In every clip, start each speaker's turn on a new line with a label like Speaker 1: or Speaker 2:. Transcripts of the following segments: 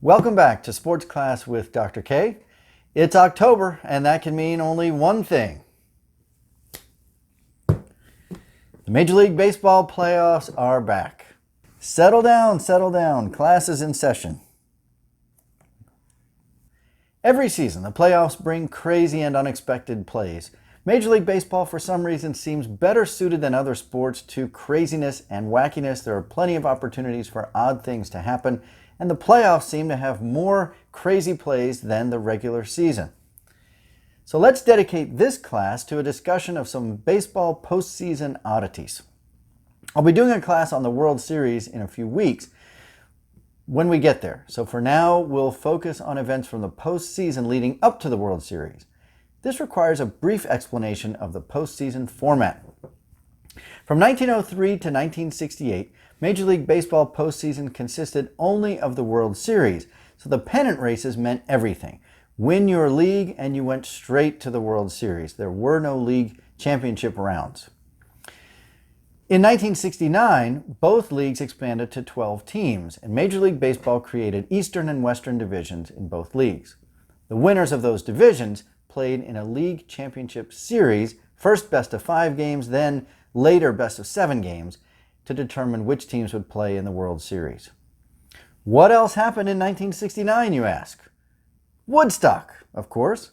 Speaker 1: Welcome back to Sports Class with Dr. K. It's October, and that can mean only one thing. The Major League Baseball playoffs are back. Settle down. Class is in session. Every season, the playoffs bring crazy and unexpected plays. Major League Baseball, for some reason, seems better suited than other sports to craziness and wackiness. There are plenty of opportunities for odd things to happen, and the playoffs seem to have more crazy plays than the regular season. So let's dedicate this class to a discussion of some baseball postseason oddities. I'll be doing a class on the World Series in a few weeks when we get there. So for now, we'll focus on events from the postseason leading up to the World Series. This requires a brief explanation of the postseason format. From 1903 to 1968, Major League Baseball postseason consisted only of the World Series, so the pennant races meant everything. Win your league and you went straight to the World Series. There were no league championship rounds. In 1969, both leagues expanded to 12 teams, and Major League Baseball created Eastern and Western divisions in both leagues. The winners of those divisions played in a league championship series, first best of 5 games, then later best of 7 games, to determine which teams would play in the World Series. What else happened in 1969, you ask? Woodstock, of course,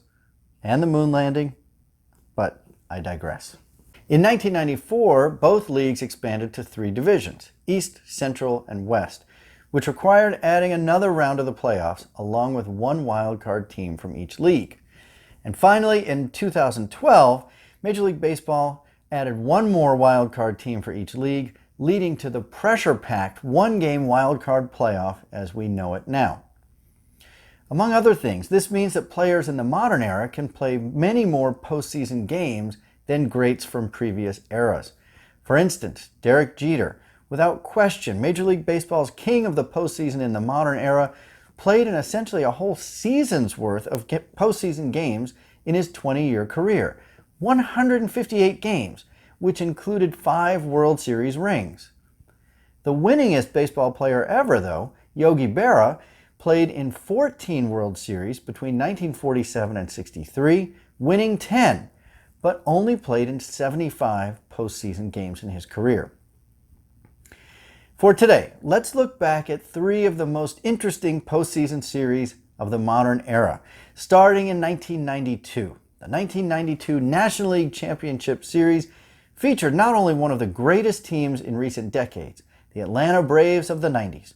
Speaker 1: and the moon landing, but I digress. In 1994, both leagues expanded to 3 divisions, East, Central, and West, which required adding another round of the playoffs along with 1 wildcard team from each league. And finally, in 2012, Major League Baseball added 1 more wildcard team for each league, leading to the pressure-packed 1-game wildcard playoff as we know it now. Among other things, this means that players in the modern era can play many more postseason games than greats from previous eras. For instance, Derek Jeter, without question, Major League Baseball's king of the postseason in the modern era, played in essentially a whole season's worth of postseason games in his 20-year career. 158 games, which included 5 World Series rings. The winningest baseball player ever, though, Yogi Berra, played in 14 World Series between 1947 and 63, winning 10, but only played in 75 postseason games in his career. For today, let's look back at 3 of the most interesting postseason series of the modern era, starting in 1992. The 1992 National League Championship Series featured not only one of the greatest teams in recent decades, the Atlanta Braves of the 90s,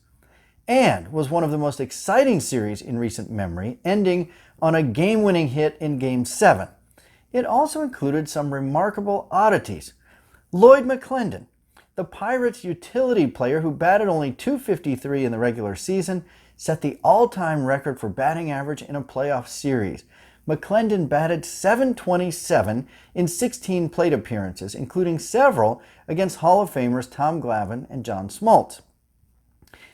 Speaker 1: and was one of the most exciting series in recent memory, ending on a game-winning hit in Game 7. It also included some remarkable oddities. Lloyd McClendon, the Pirates' utility player who batted only .253 in the regular season, set the all-time record for batting average in a playoff series. McClendon batted .727 in 16 plate appearances, including several against Hall of Famers Tom Glavine and John Smoltz.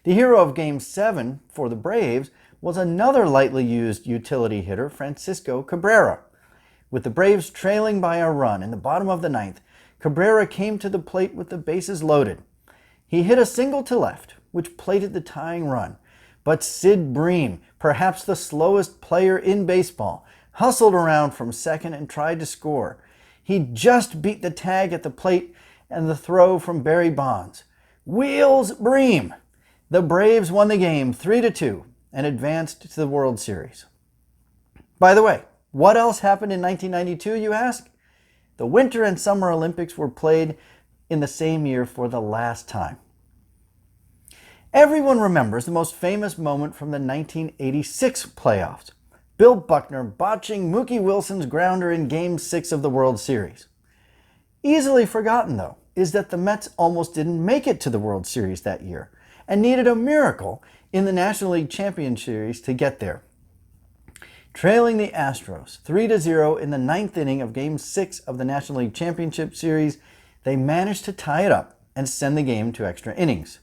Speaker 1: The hero of Game 7 for the Braves was another lightly used utility hitter, Francisco Cabrera. With the Braves trailing by a run in the bottom of the 9th, Cabrera came to the plate with the bases loaded. He hit a single to left, which plated the tying run. But Sid Bream, perhaps the slowest player in baseball, hustled around from second and tried to score. He just beat the tag at the plate and the throw from Barry Bonds. Wheels Bream! The Braves won the game 3-2 and advanced to the World Series. By the way, what else happened in 1992, you ask? The Winter and Summer Olympics were played in the same year for the last time. Everyone remembers the most famous moment from the 1986 playoffs. Bill Buckner botching Mookie Wilson's grounder in Game 6 of the World Series. Easily forgotten, though, is that the Mets almost didn't make it to the World Series that year and needed a miracle in the National League Championship Series to get there. Trailing the Astros 3-0 in the 9th inning of Game 6 of the National League Championship Series, they managed to tie it up and send the game to extra innings.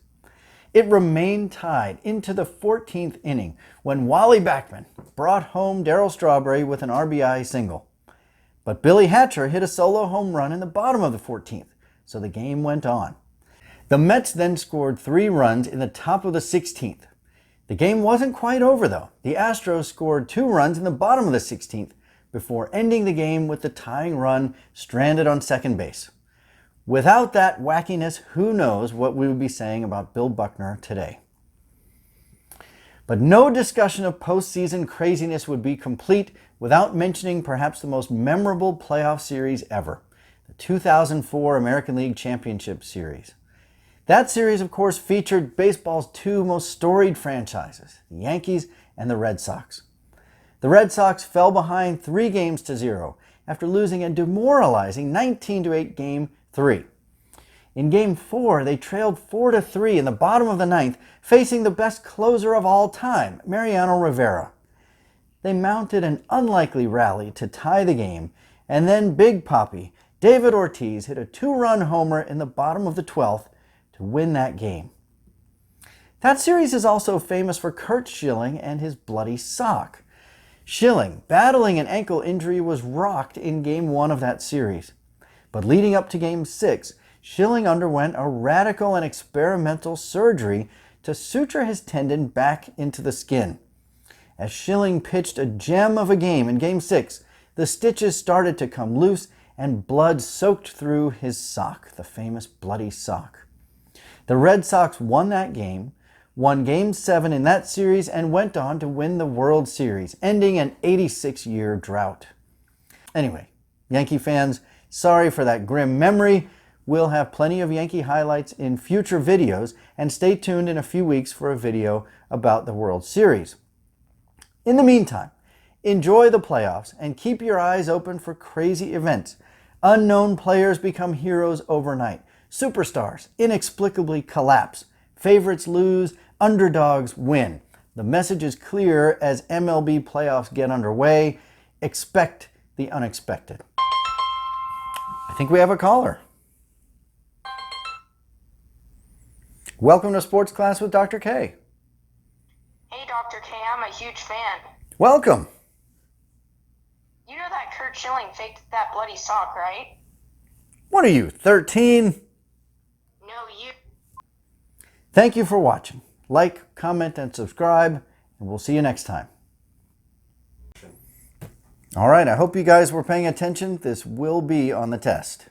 Speaker 1: It remained tied into the 14th inning when Wally Backman brought home Darryl Strawberry with an RBI single. But Billy Hatcher hit a solo home run in the bottom of the 14th, so the game went on. The Mets then scored 3 runs in the top of the 16th. The game wasn't quite over though. The Astros scored 2 runs in the bottom of the 16th before ending the game with the tying run stranded on second base. Without that wackiness, who knows what we would be saying about Bill Buckner today. But no discussion of postseason craziness would be complete without mentioning perhaps the most memorable playoff series ever, the 2004 American League Championship Series. That series, of course, featured baseball's 2 most storied franchises, the Yankees and the Red Sox. The Red Sox fell behind 3-0 after losing a demoralizing 19-8 Game 3. In Game 4, they trailed 4-3 in the bottom of the 9th, facing the best closer of all time, Mariano Rivera. They mounted an unlikely rally to tie the game, and then Big Papi, David Ortiz, hit a 2-run homer in the bottom of the 12th to win that game. That series is also famous for Curt Schilling and his bloody sock. Schilling, battling an ankle injury, was rocked in Game 1 of that series. But leading up to Game 6, Schilling underwent a radical and experimental surgery to suture his tendon back into the skin. As Schilling pitched a gem of a game in Game 6, the stitches started to come loose and blood soaked through his sock, the famous bloody sock. The Red Sox won that game, won Game 7 in that series, and went on to win the World Series, ending an 86-year drought. Anyway, Yankee fans, sorry for that grim memory. We'll have plenty of Yankee highlights in future videos, and stay tuned in a few weeks for a video about the World Series. In the meantime, enjoy the playoffs and keep your eyes open for crazy events. Unknown players become heroes overnight. Superstars inexplicably collapse. Favorites lose. Underdogs win. The message is clear as MLB playoffs get underway. Expect the unexpected. I think we have a caller. Welcome to Sports Class with Dr. K.
Speaker 2: Hey, Dr. K, I'm a huge fan.
Speaker 1: Welcome.
Speaker 2: You know that Curt Schilling faked that bloody sock, right?
Speaker 1: What are you, 13?
Speaker 2: No, you.
Speaker 1: Thank you for watching. Like, comment, and subscribe, and we'll see you next time. All right, I hope you guys were paying attention. This will be on the test.